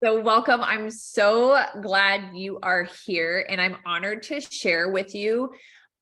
So welcome. I'm so glad you are here, and I'm honored to share with you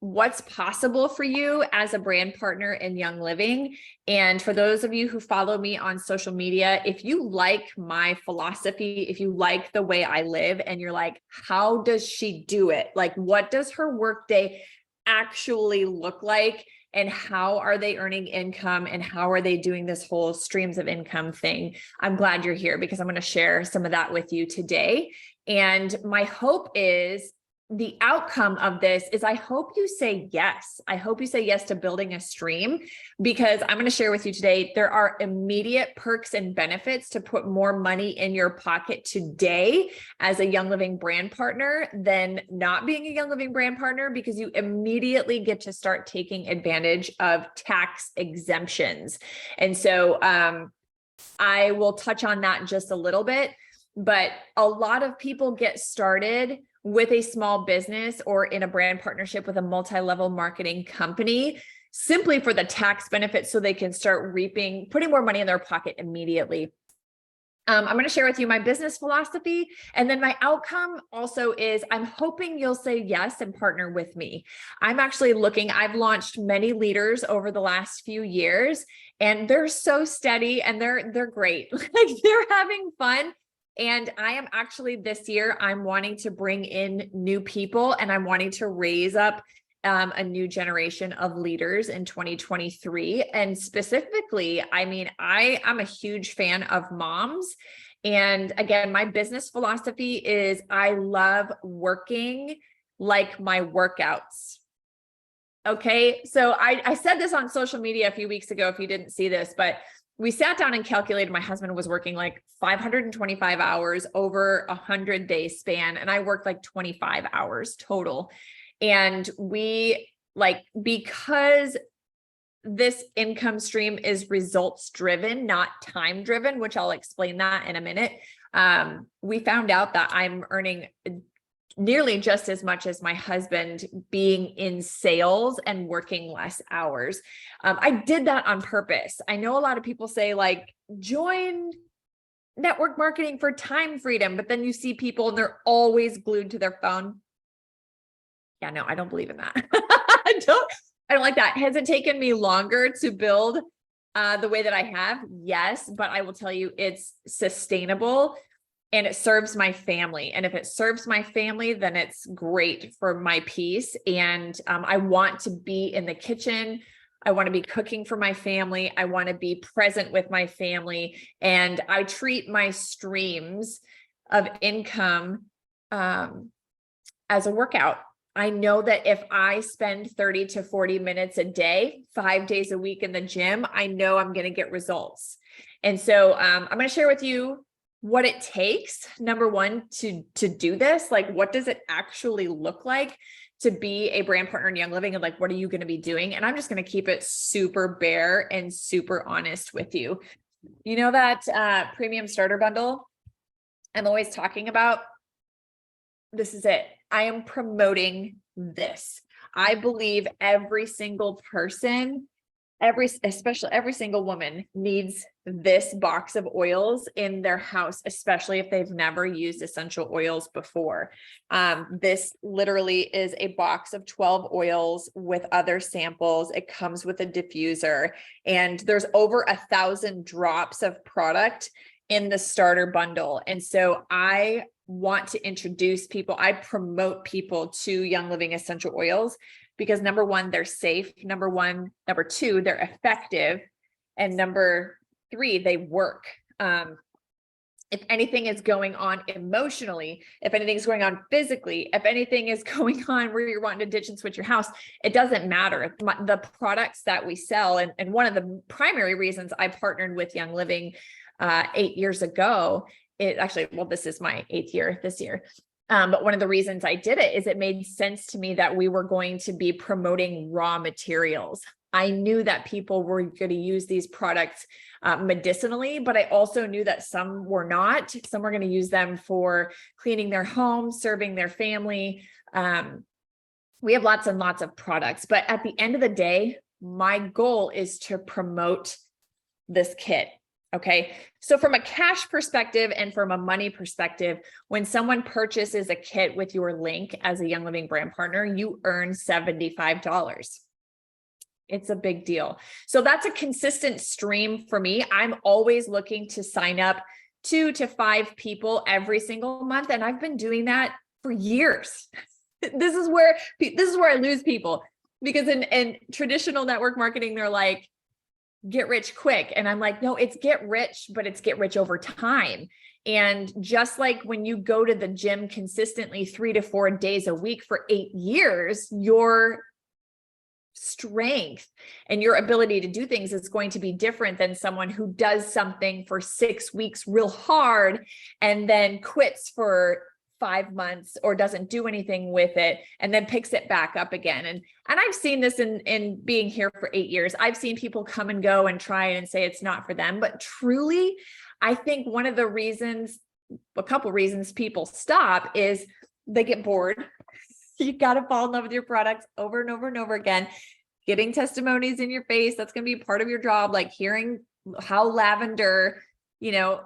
what's possible for you as a brand partner in Young Living. And for those of you who follow me on social media, if you like my philosophy, if you like the way I live and you're like, how does she do it? Like, what does her workday actually look like? And how are they earning income, and how are they doing this whole streams of income thing? I'm glad you're here because I'm going to share some of that with you today. And my hope is the outcome of this is I hope you say yes. I hope you say yes to building a stream, because I'm going to share with you today, there are immediate perks and benefits to put more money in your pocket today as a Young Living brand partner than not being a Young Living brand partner, because you immediately get to start taking advantage of tax exemptions. And so I will touch on that just a little bit, but a lot of people get started with a small business or in a brand partnership with a multi-level marketing company simply for the tax benefits so they can start putting more money in their pocket immediately. I'm going to share with you my business philosophy, and then my outcome also is I'm hoping you'll say yes and partner with me. I've launched many leaders over the last few years, and they're so steady and they're great. Like, they're having fun. And I am actually this year, I'm wanting to bring in new people, and I'm wanting to raise up a new generation of leaders in 2023. And specifically, I'm a huge fan of moms. And again, my business philosophy is I love working like my workouts. Okay. So I said this on social media a few weeks ago, if you didn't see this, but we sat down and calculated my husband was working like 525 hours over a 100-day span. And I worked like 25 hours total. And because this income stream is results driven, not time driven, which I'll explain that in a minute. We found out that I'm earning nearly just as much as my husband being in sales and working less hours. I did that on purpose. I know a lot of people say like, join network marketing for time freedom, but then you see people and they're always glued to their phone. Yeah, no, I don't believe in that. I don't like that. Has it taken me longer to build the way that I have? Yes, but I will tell you it's sustainable and it serves my family. And if it serves my family, then it's great for my peace. And I want to be in the kitchen. I want to be cooking for my family. I want to be present with my family. And I treat my streams of income as a workout. I know that if I spend 30 to 40 minutes a day, 5 days a week in the gym, I know I'm going to get results. And so I'm going to share with you what it takes, number one, to do this. Like, what does it actually look like to be a brand partner in Young Living? And like, what are you going to be doing? And I'm just going to keep it super bare and super honest with you. You know that premium starter bundle I'm always talking about? This is it. I am promoting this. I believe every single person, especially every single woman needs this box of oils in their house, especially if they've never used essential oils before. This literally is a box of 12 oils with other samples. It comes with a diffuser, and there's over 1,000 drops of product in the starter bundle. And so I want to introduce people, I promote people to Young Living essential oils because number one, they're safe. Number two, they're effective. And number three, they work. If anything is going on emotionally, if anything is going on physically, if anything is going on where you're wanting to ditch and switch your house, it doesn't matter. The products that we sell, and one of the primary reasons I partnered with Young Living 8 years ago, this is my 8th year this year. But one of the reasons I did it is it made sense to me that we were going to be promoting raw materials. I knew that people were going to use these products medicinally, but I also knew that some were not. Some were going to use them for cleaning their home, serving their family. We have lots and lots of products, but at the end of the day, my goal is to promote this kit. Okay. So from a cash perspective and from a money perspective, when someone purchases a kit with your link as a Young Living brand partner, you earn $75. It's a big deal. So that's a consistent stream for me. I'm always looking to sign up 2 to 5 people every single month. And I've been doing that for years. This is where I lose people, because in traditional network marketing, they're like, get rich quick. And I'm like, no, it's get rich, but it's get rich over time. And just like when you go to the gym consistently 3 to 4 days a week for 8 years, your strength and your ability to do things is going to be different than someone who does something for 6 weeks real hard and then quits for 5 months or doesn't do anything with it and then picks it back up again. And I've seen this in being here for 8 years. I've seen people come and go and try it and say it's not for them. But truly, I think one of the reasons, a couple reasons people stop is they get bored. You got to fall in love with your products over and over and over again. Getting testimonies in your face, that's going to be part of your job. Like hearing how lavender, you know,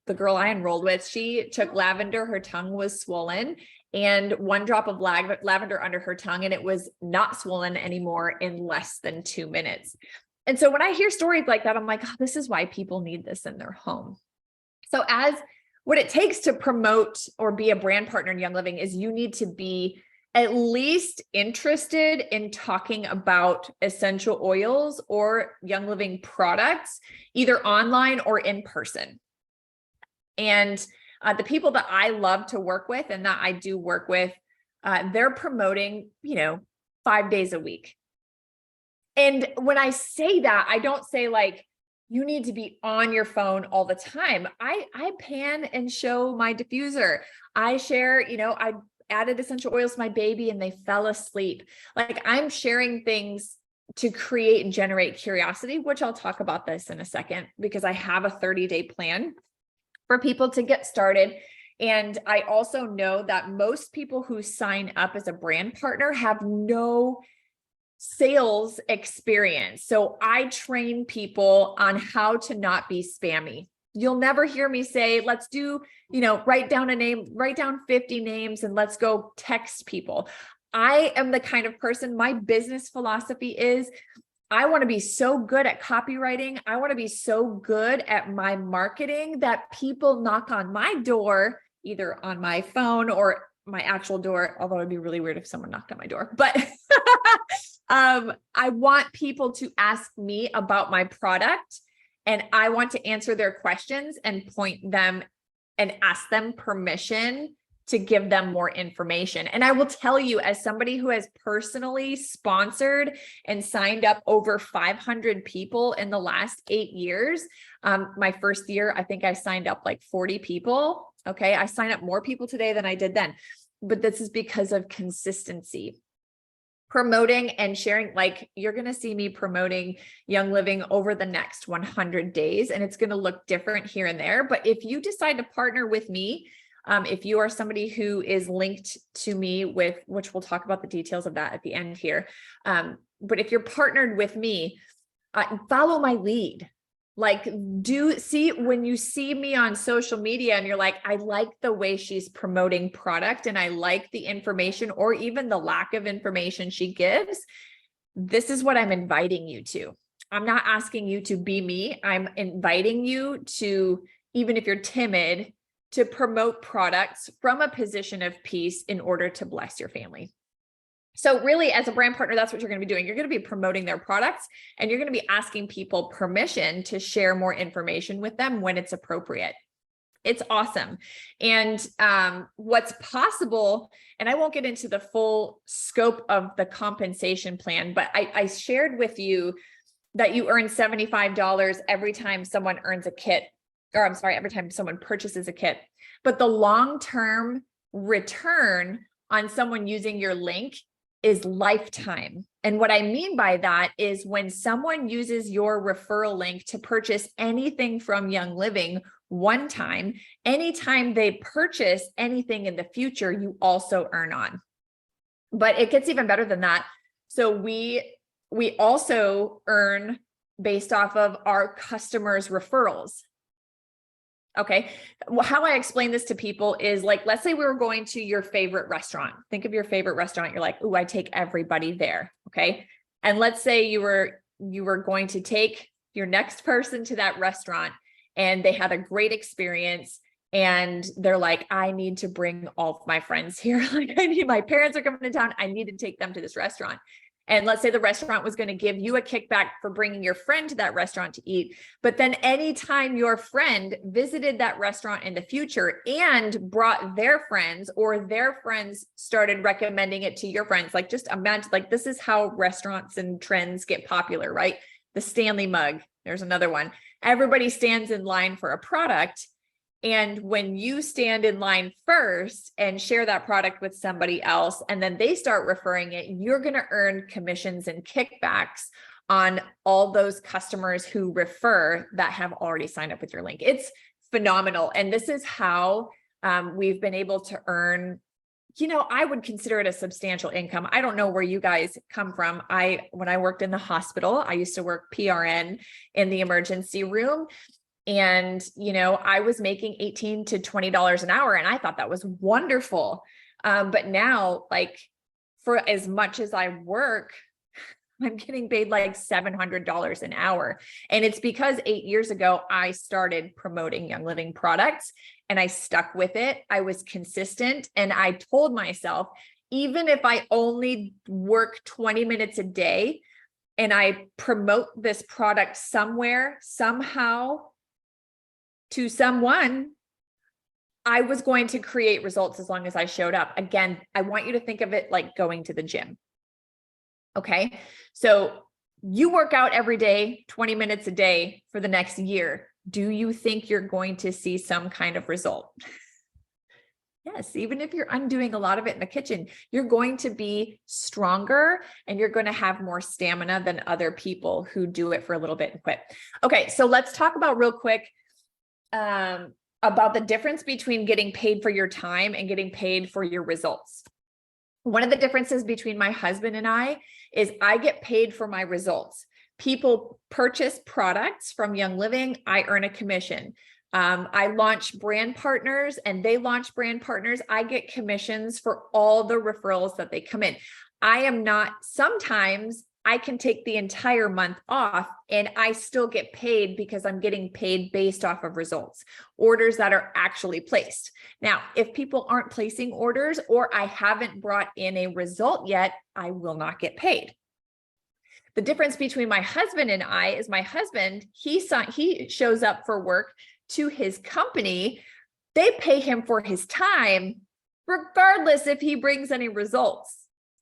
the girl I enrolled with, she took lavender, her tongue was swollen, and 1 drop of lavender under her tongue, and it was not swollen anymore in less than 2 minutes. And so when I hear stories like that, I'm like, oh, this is why people need this in their home. So as what it takes to promote or be a brand partner in Young Living is you need to be at least interested in talking about essential oils or Young Living products, either online or in person. And the people that I love to work with and that I do work with, they're promoting, 5 days a week. And when I say that, I don't say like, you need to be on your phone all the time. I pan and show my diffuser. I share, I added essential oils to my baby and they fell asleep. Like I'm sharing things to create and generate curiosity, which I'll talk about this in a second, because I have a 30-day plan for people to get started. And I also know that most people who sign up as a brand partner have no sales experience. So I train people on how to not be spammy. You'll never hear me say, let's do, write down a name, write down 50 names and let's go text people. I am the kind of person, my business philosophy is, I want to be so good at copywriting. I want to be so good at my marketing that people knock on my door, either on my phone or my actual door, although it'd be really weird if someone knocked on my door, but I want people to ask me about my product. And I want to answer their questions and point them and ask them permission to give them more information. And I will tell you, as somebody who has personally sponsored and signed up over 500 people in the last 8 years, my first year, I think I signed up like 40 people. Okay. I sign up more people today than I did then, but this is because of consistency. Promoting and sharing, like you're going to see me promoting Young Living over the next 100 days, and it's going to look different here and there. But if you decide to partner with me, if you are somebody who is linked to me with, which we'll talk about the details of that at the end here. But if you're partnered with me, follow my lead. Like when you see me on social media and you're like, I like the way she's promoting product and I like the information or even the lack of information she gives, this is what I'm inviting you to. I'm not asking you to be me. I'm inviting you to, even if you're timid, to promote products from a position of peace in order to bless your family. So really, as a brand partner, that's what you're going to be doing. You're going to be promoting their products and you're going to be asking people permission to share more information with them when it's appropriate. It's awesome. And what's possible, and I won't get into the full scope of the compensation plan, but I shared with you that you earn $75 every time someone earns a kit, or I'm sorry, every time someone purchases a kit. But the long-term return on someone using your link is lifetime. And what I mean by that is when someone uses your referral link to purchase anything from Young Living one time, anytime they purchase anything in the future, you also earn on. But it gets even better than that. So we also earn based off of our customers' referrals. Okay. Well, how I explain this to people is like, let's say we were going to your favorite restaurant. Think of your favorite restaurant. You're like, oh, I take everybody there. Okay. And let's say you were going to take your next person to that restaurant and they had a great experience and they're like, I need to bring all of my friends here. Like my parents are coming to town. I need to take them to this restaurant. And let's say the restaurant was going to give you a kickback for bringing your friend to that restaurant to eat. But then anytime your friend visited that restaurant in the future and brought their friends, or their friends started recommending it to your friends, like just imagine, like this is how restaurants and trends get popular, right? The Stanley mug, there's another one. Everybody stands in line for a product. And when you stand in line first and share that product with somebody else, and then they start referring it, you're going to earn commissions and kickbacks on all those customers who refer that have already signed up with your link. It's phenomenal. And this is how we've been able to earn, I would consider it a substantial income. I don't know where you guys come from. When I worked in the hospital, I used to work PRN in the emergency room. And, I was making $18 to $20 an hour. And I thought that was wonderful. But now, like, for as much as I work, I'm getting paid like $700 an hour. And it's because 8 years ago, I started promoting Young Living products and I stuck with it. I was consistent. And I told myself, even if I only work 20 minutes a day and I promote this product somewhere, somehow, to someone, I was going to create results as long as I showed up. Again, I want you to think of it like going to the gym. Okay. So you work out every day, 20 minutes a day for the next year. Do you think you're going to see some kind of result? Yes. Even if you're undoing a lot of it in the kitchen, you're going to be stronger and you're going to have more stamina than other people who do it for a little bit and quit. Okay. So let's talk about real quick about the difference between getting paid for your time and getting paid for your results. One of the differences between my husband and I is I get paid for my results. People purchase products from Young Living, I earn a commission. I launch brand partners and they launch brand partners. I get commissions for all the referrals that they come in. Sometimes I can take the entire month off and I still get paid because I'm getting paid based off of results, orders that are actually placed. Now, if people aren't placing orders or I haven't brought in a result yet, I will not get paid. The difference between my husband and I is my husband, he shows up for work to his company. They pay him for his time, regardless if he brings any results.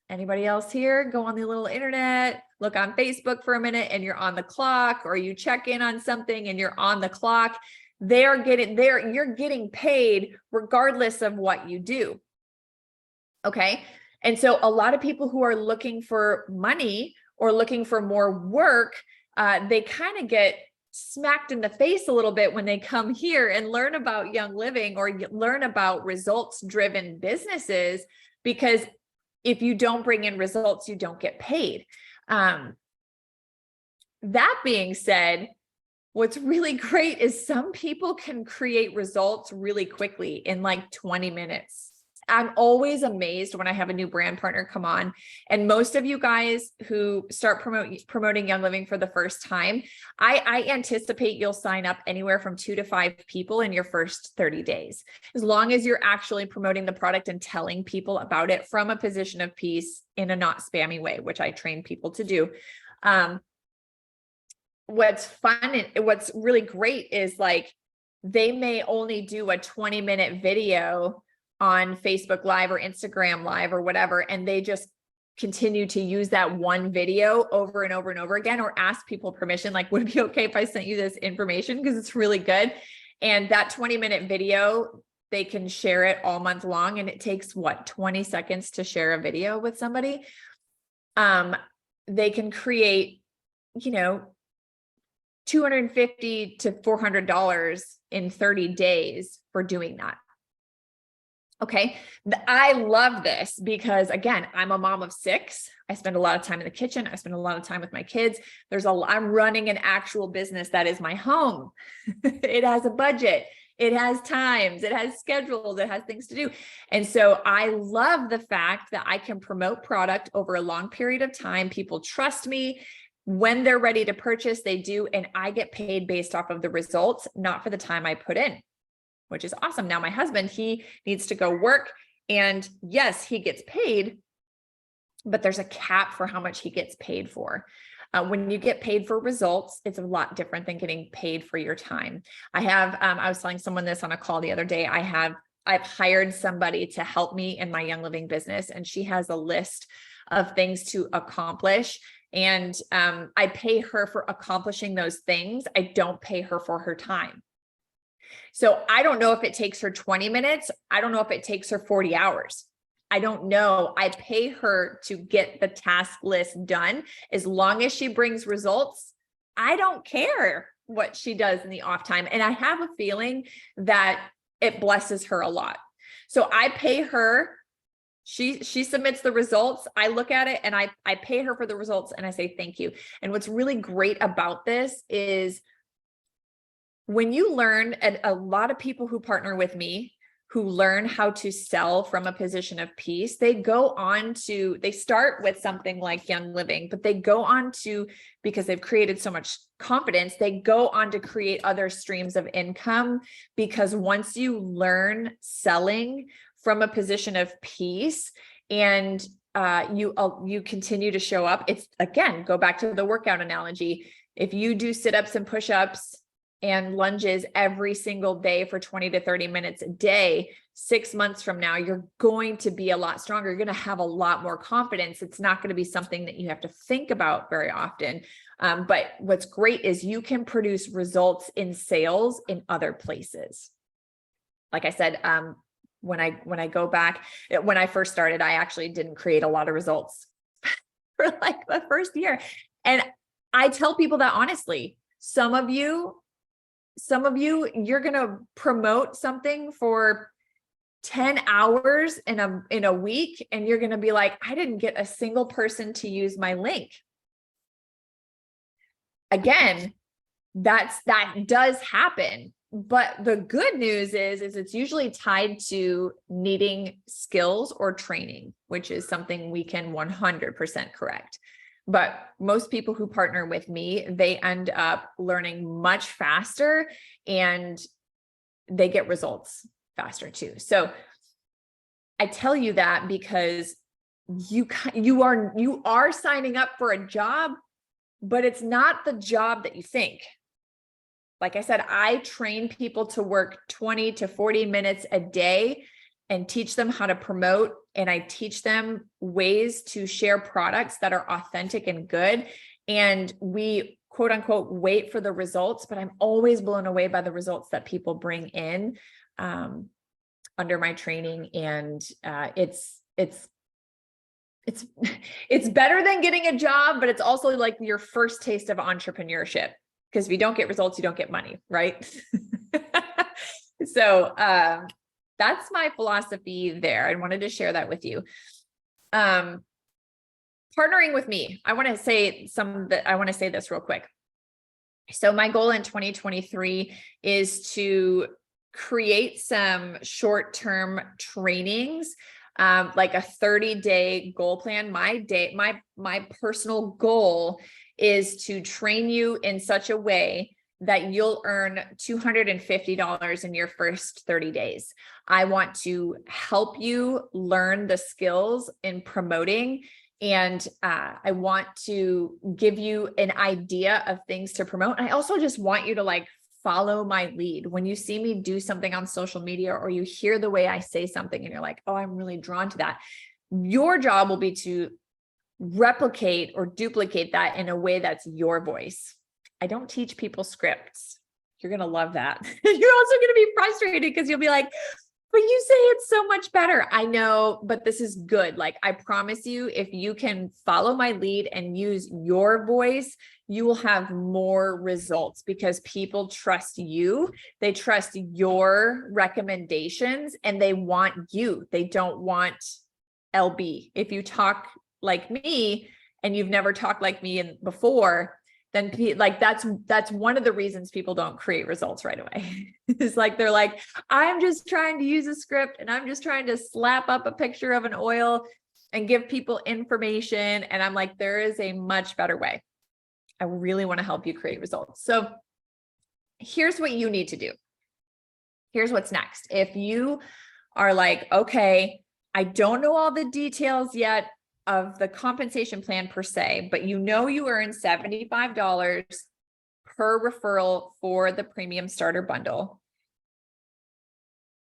Anybody else here? Go on the little internet, look on Facebook for a minute and you're on the clock, or you check in on something and you're on the clock. You're getting paid regardless of what you do. Okay. And so a lot of people who are looking for money or looking for more work, they kind of get smacked in the face a little bit when they come here and learn about Young Living or learn about results-driven businesses, because if you don't bring in results, you don't get paid. That being said, what's really great is some people can create results really quickly in like 20 minutes. I'm always amazed when I have a new brand partner come on, and most of you guys who start promoting Young Living for the first time, I anticipate you'll sign up anywhere from 2 to 5 people in your first 30 days, as long as you're actually promoting the product and telling people about it from a position of peace in a not spammy way, which I train people to do. What's fun and what's really great is like, they may only do a 20-minute video on Facebook Live or Instagram Live or whatever, and they just continue to use that one video over and over and over again, or ask people permission, like, would it be okay if I sent you this information because it's really good? And that 20-minute video, they can share it all month long, and it takes 20 seconds to share a video with somebody. They can create, $250 to $400 in 30 days for doing that. Okay. I love this because again, I'm a mom of 6. I spend a lot of time in the kitchen. I spend a lot of time with my kids. I'm running an actual business that is my home. It has a budget. It has times, it has schedules, it has things to do. And so I love the fact that I can promote product over a long period of time. People trust me. When they're ready to purchase, they do. And I get paid based off of the results, not for the time I put in, which is awesome. Now my husband, he needs to go work, and yes, he gets paid, but there's a cap for how much he gets paid for. When you get paid for results, it's a lot different than getting paid for your time. I was telling someone this on a call the other day. I've hired somebody to help me in my Young Living business, and she has a list of things to accomplish. And I pay her for accomplishing those things. I don't pay her for her time. So I don't know if it takes her 20 minutes. I don't know if it takes her 40 hours. I don't know. I pay her to get the task list done. As long as she brings results, I don't care what she does in the off time. And I have a feeling that it blesses her a lot. So I pay her. She submits the results. I look at it and I pay her for the results and I say, thank you. And what's really great about this is when you learn, and a lot of people who partner with me who learn how to sell from a position of peace, they start with something like Young Living, but they go on to, because they've created so much confidence, they go on to create other streams of income. Because once you learn selling from a position of peace and you continue to show up, it's, again, go back to the workout analogy. If you do sit-ups and push-ups and lunges every single day for 20 to 30 minutes a day, 6 months from now, you're going to be a lot stronger. You're going to have a lot more confidence. It's not going to be something that you have to think about very often. But what's great is you can produce results in sales in other places. Like I said, when I go back, when I first started, I actually didn't create a lot of results for like the first year. And I tell people that honestly, some of you, you're going to promote something for 10 hours in a week. And you're going to be like, I didn't get a single person to use my link. Again, that does happen. But the good news is it's usually tied to needing skills or training, which is something we can 100% correct. But most people who partner with me, they end up learning much faster and they get results faster too. So I tell you that because you are signing up for a job, but it's not the job that you think. Like I said, I train people to work 20 to 40 minutes a day and teach them how to promote. And I teach them ways to share products that are authentic and good. And we, quote unquote, wait for the results, but I'm always blown away by the results that people bring in under my training. And it's better than getting a job, but it's also like your first taste of entrepreneurship. Because if you don't get results, you don't get money, right? So that's my philosophy there. I wanted to share that with you. Partnering with me, I want to say this real quick. So my goal in 2023 is to create some short-term trainings, like a 30-day goal plan. My personal goal is to train you in such a way that you'll earn $250 in your first 30 days. I want to help you learn the skills in promoting, and I want to give you an idea of things to promote. And I also just want you to like follow my lead. When you see me do something on social media, or you hear the way I say something and you're like, oh, I'm really drawn to that, your job will be to replicate or duplicate that in a way that's your voice. I don't teach people scripts. You're going to love that. You're also going to be frustrated because you'll be like, But you say it's so much better. I know, but this is good. Like, I promise you, if you can follow my lead and use your voice, you will have more results because people trust you. They trust your recommendations and they want you. They don't want LB. If you talk like me and you've never talked like me before, then like that's one of the reasons people don't create results right away. It's like, they're like, I'm just trying to use a script and I'm just trying to slap up a picture of an oil and give people information. And I'm like, there is a much better way. I really want to help you create results. So here's what you need to do. Here's what's next. If you are like, okay, I don't know all the details yet of the compensation plan per se, but you know you earn $75 per referral for the premium starter bundle.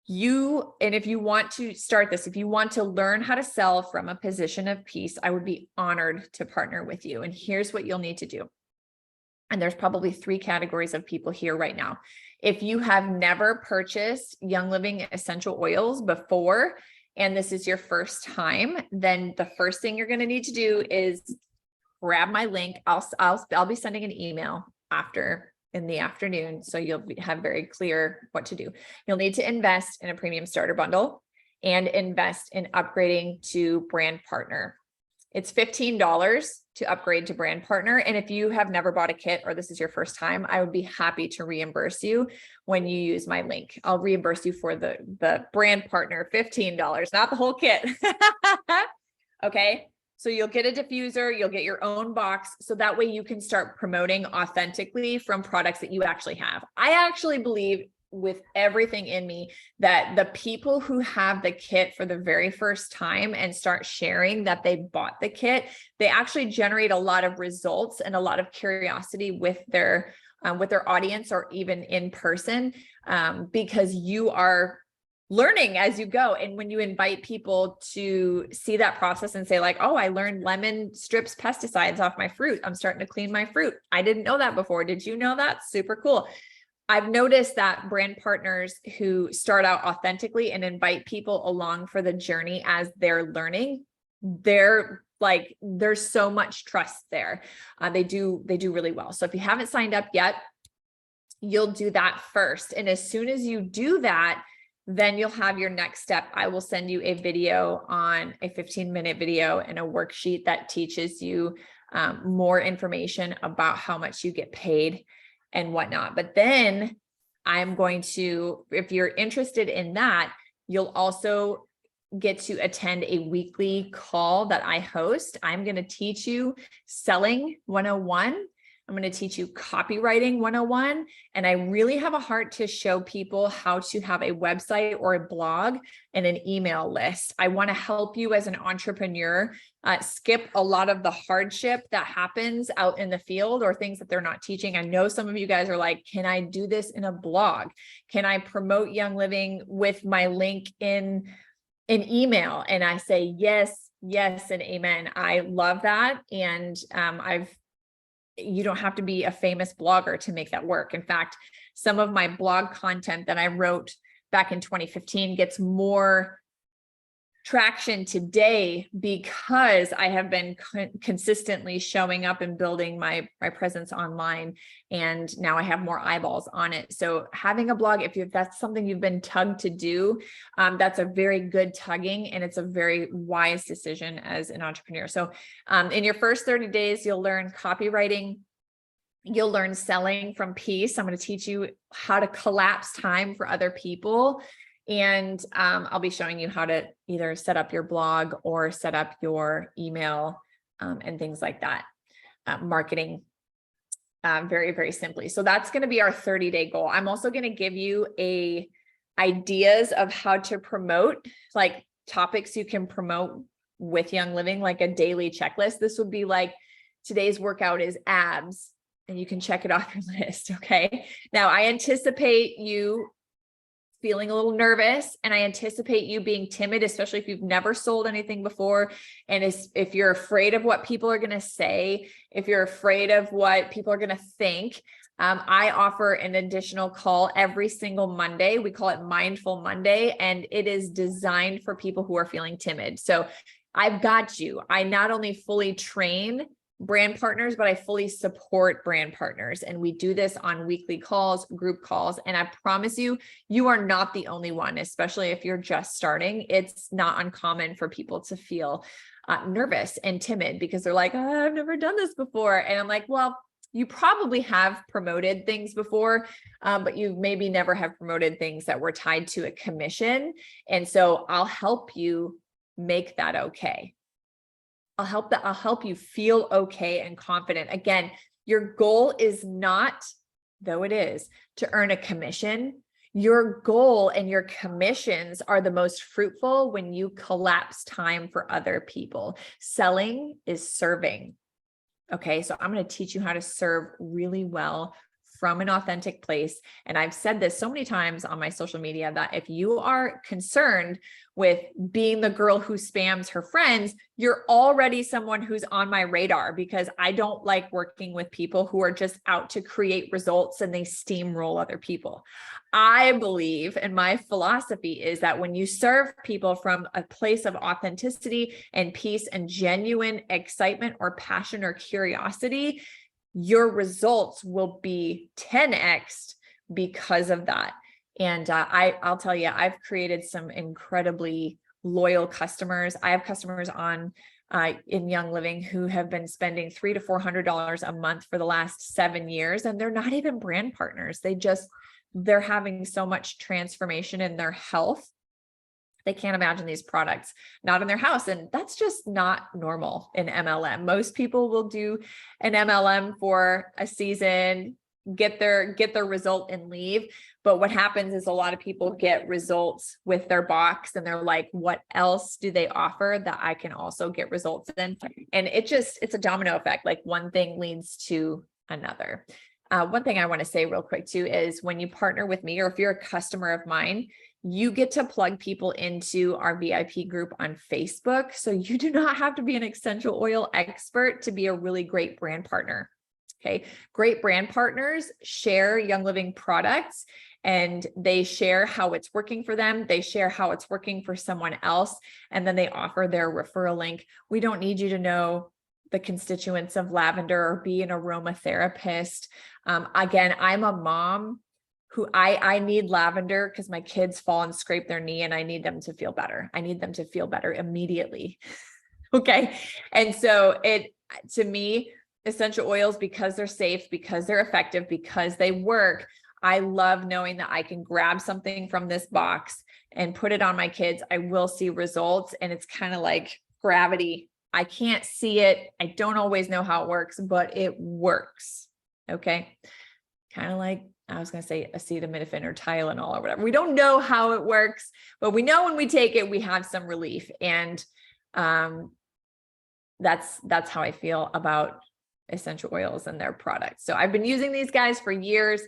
And if you want to start this, if you want to learn how to sell from a position of peace, I would be honored to partner with you. And here's what you'll need to do. And there's probably 3 categories of people here right now. If you have never purchased Young Living essential oils before, and this is your first time, then the first thing you're going to need to do is grab my link. I'll be sending an email after in the afternoon. So you'll have very clear what to do. You'll need to invest in a premium starter bundle and invest in upgrading to brand partner. It's $15 to upgrade to brand partner. And if you have never bought a kit or this is your first time, I would be happy to reimburse you when you use my link. I'll reimburse you for the brand partner, $15, not the whole kit. Okay. So you'll get a diffuser, you'll get your own box. So that way you can start promoting authentically from products that you actually have. I actually believe with everything in me that the people who have the kit for the very first time and start sharing that they bought the kit, they actually generate a lot of results and a lot of curiosity with their audience or even in person, because you are learning as you go. And when you invite people to see that process and say like, oh, I learned lemon strips pesticides off my fruit. I'm starting to clean my fruit. I didn't know that before. Did you know that? Super cool. I've noticed that brand partners who start out authentically and invite people along for the journey as they're learning, there's so much trust there. They do really well. So if you haven't signed up yet, you'll do that first. And as soon as you do that, then you'll have your next step. I will send you a video on a 15-minute video and a worksheet that teaches you more information about how much you get paid and whatnot. But then I'm going to, if you're interested in that, you'll also get to attend a weekly call that I host. I'm going to teach you selling 101. I'm going to teach you copywriting 101. And I really have a heart to show people how to have a website or a blog and an email list. I want to help you as an entrepreneur skip a lot of the hardship that happens out in the field or things that they're not teaching. I know some of you guys are like, can I do this in a blog? Can I promote Young Living with my link in an email? And I say, yes, yes, and amen. I love that. And you don't have to be a famous blogger to make that work. In fact, some of my blog content that I wrote back in 2015 gets more traction today because I have been consistently showing up and building my presence online. And now I have more eyeballs on it. So having a blog, if that's something you've been tugged to do, that's a very good tugging and it's a very wise decision as an entrepreneur. So in your first 30 days, you'll learn copywriting. You'll learn selling from peace. I'm going to teach you how to collapse time for other people. And I'll be showing you how to either set up your blog or set up your email and things like that. Marketing very, very simply. So that's going to be our 30-day goal. I'm also going to give you ideas of how to promote, like topics you can promote with Young Living, like a daily checklist. This would be like, today's workout is abs, and you can check it off your list. Okay. Now I anticipate you feeling a little nervous, and I anticipate you being timid, especially if you've never sold anything before. And if you're afraid of what people are going to say, if you're afraid of what people are going to think, I offer an additional call every single Monday. We call it Mindful Monday, and it is designed for people who are feeling timid. So I've got you. I not only fully train brand partners, but I fully support brand partners. And we do this on weekly calls, group calls. And I promise you, you are not the only one, especially if you're just starting. It's not uncommon for people to feel nervous and timid because they're like, oh, I've never done this before. And I'm like, well, you probably have promoted things before, but you maybe never have promoted things that were tied to a commission. And so I'll help you make that okay. I'll help you feel okay and confident. Again, your goal is not, though it is, to earn a commission. Your goal and your commissions are the most fruitful when you collapse time for other people. Selling is serving. Okay, so I'm going to teach you how to serve really well from an authentic place. And I've said this so many times on my social media that if you are concerned with being the girl who spams her friends, you're already someone who's on my radar, because I don't like working with people who are just out to create results and they steamroll other people. I believe, and my philosophy is that when you serve people from a place of authenticity and peace and genuine excitement or passion or curiosity, your results will be 10x because of that. And I'll tell you, I've created some incredibly loyal customers. I have customers on in Young Living who have been spending $300 to $400 a month for the last 7 years, and they're not even brand partners. They're having so much transformation in their health. They can't imagine these products not in their house. And that's just not normal in MLM. Most people will do an MLM for a season, get their result and leave. But what happens is a lot of people get results with their box and they're like, what else do they offer that I can also get results in? And it's a domino effect. Like one thing leads to another. One thing I want to say real quick too is when you partner with me, or if you're a customer of mine, you get to plug people into our VIP group on Facebook. So you do not have to be an essential oil expert to be a really great brand partner. Okay. Great brand partners share Young Living products and they share how it's working for them. They share how it's working for someone else. And then they offer their referral link. We don't need you to know the constituents of lavender or be an aromatherapist. Again, I'm a mom who I need lavender because my kids fall and scrape their knee and I need them to feel better. I need them to feel better immediately. Okay. And so to me, essential oils, because they're safe, because they're effective, because they work, I love knowing that I can grab something from this box and put it on my kids. I will see results. And it's kind of like gravity. I can't see it. I don't always know how it works, but it works. Okay. Kind of like, I was going to say acetaminophen or Tylenol or whatever. We don't know how it works, but we know when we take it, we have some relief. And that's how I feel about essential oils and their products. So I've been using these guys for years.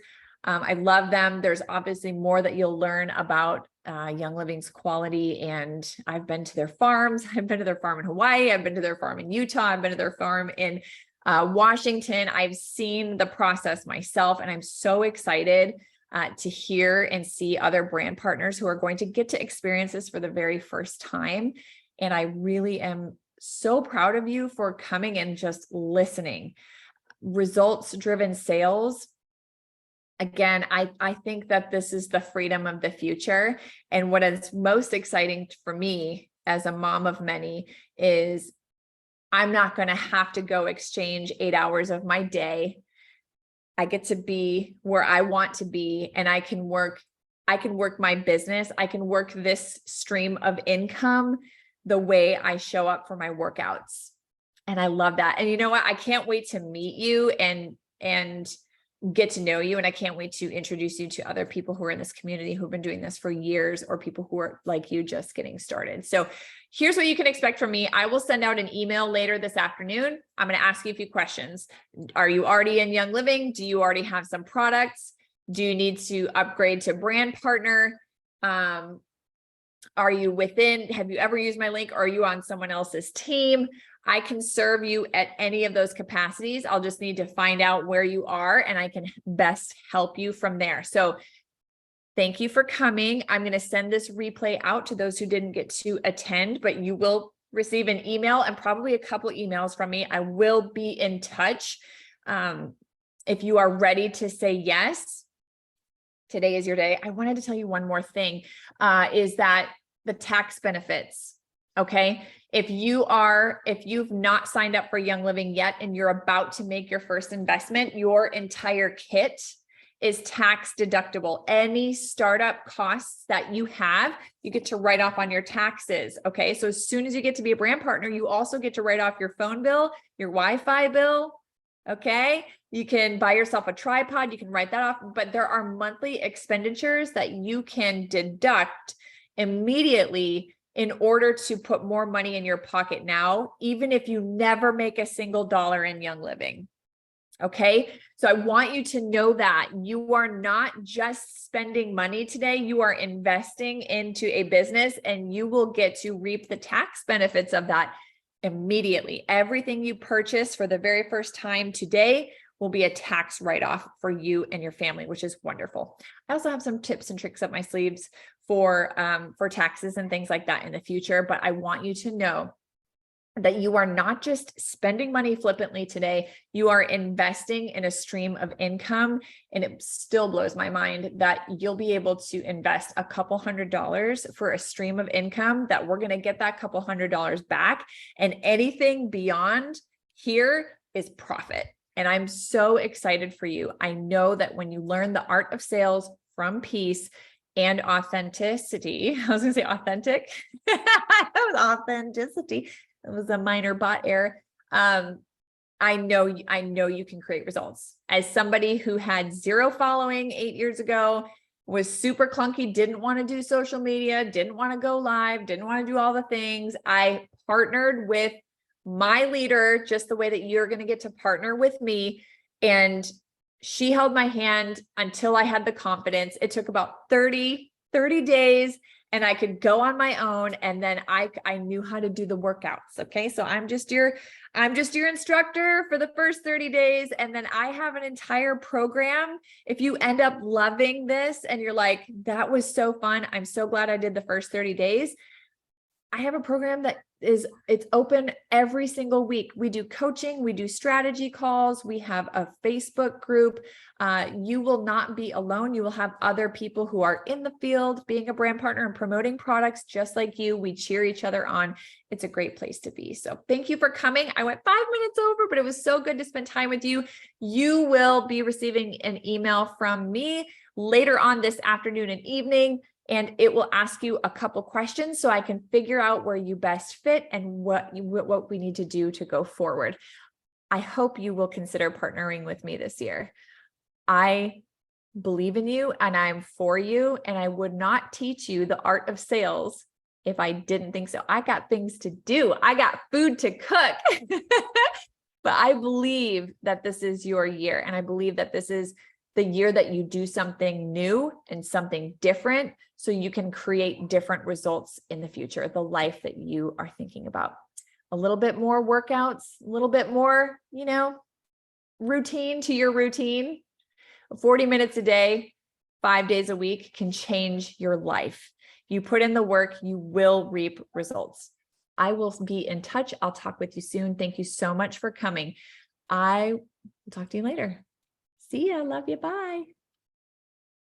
I love them. There's obviously more that you'll learn about Young Living's quality. And I've been to their farms. I've been to their farm in Hawaii. I've been to their farm in Utah. I've been to their farm in Washington. I've seen the process myself, and I'm so excited to hear and see other brand partners who are going to get to experience this for the very first time. And I really am so proud of you for coming and just listening. Results-driven sales. Again, I think that this is the freedom of the future. And what is most exciting for me as a mom of many is I'm not going to have to go exchange 8 hours of my day. I get to be where I want to be, and I can work my business. I can work this stream of income the way I show up for my workouts. And I love that. And you know what? I can't wait to meet you and get to know you. And I can't wait to introduce you to other people who are in this community who've been doing this for years, or people who are like you just getting started. So here's what you can expect from me. I will send out an email later this afternoon. I'm going to ask you a few questions. Are you already in Young Living? Do you already have some products? Do you need to upgrade to brand partner? Are you within? Have you ever used my link? Or are you on someone else's team? I can serve you at any of those capacities. I'll just need to find out where you are and I can best help you from there. So thank you for coming. I'm going to send this replay out to those who didn't get to attend, but you will receive an email and probably a couple emails from me. I will be in touch. If you are ready to say yes, today is your day. I wanted to tell you one more thing, is that the tax benefits. Okay. If you've not signed up for Young Living yet, and you're about to make your first investment, your entire kit is tax deductible. Any startup costs that you have, you get to write off on your taxes. Okay. So as soon as you get to be a brand partner, you also get to write off your phone bill, your Wi-Fi bill. Okay. You can buy yourself a tripod. You can write that off, but there are monthly expenditures that you can deduct immediately in order to put more money in your pocket now, even if you never make a single dollar in Young Living. Okay. So I want you to know that you are not just spending money today, you are investing into a business, and you will get to reap the tax benefits of that immediately. Everything you purchase for the very first time today will be a tax write-off for you and your family, which is wonderful. I also have some tips and tricks up my sleeves for taxes and things like that in the future, but I want you to know that you are not just spending money flippantly today, you are investing in a stream of income. And it still blows my mind that you'll be able to invest a couple $100s for a stream of income, that we're going to get that couple $100s back, and anything beyond here is profit. And I'm so excited for you. I know that when you learn the art of sales from peace and authenticity, I was going to say authentic, that was authenticity. It was a minor bot error. I know you can create results. As somebody who had 0 following 8 years ago, was super clunky, didn't want to do social media, didn't want to go live, didn't want to do all the things. I partnered with my leader, just the way that you're going to get to partner with me. And she held my hand until I had the confidence. It took about 30 days. And I could go on my own, and then I knew how to do the workouts. Okay. So I'm just your instructor for the first 30 days. And then I have an entire program. If you end up loving this and you're like, that was so fun, I'm so glad I did the first 30 days. I have a program that it's open every single week. We do coaching, we do strategy calls, we have a Facebook group. You will not be alone. You will have other people who are in the field being a brand partner and promoting products just like you. We cheer each other on. It's a great place to be. So thank you for coming. I went 5 minutes over, but it was so good to spend time with you. You will be receiving an email from me later on this afternoon and evening, and it will ask you a couple questions so I can figure out where you best fit and what we need to do to go forward. I hope you will consider partnering with me this year. I believe in you and I'm for you, and I would not teach you the art of sales if I didn't think so. I got things to do. I got food to cook. But I believe that this is your year, and I believe that this is the year that you do something new and something different so you can create different results in the future, the life that you are thinking about. A little bit more workouts, a little bit more, routine to your routine. 40 minutes a day, 5 days a week can change your life. You put in the work, you will reap results. I will be in touch. I'll talk with you soon. Thank you so much for coming. I will talk to you later. See ya. Love you. Bye.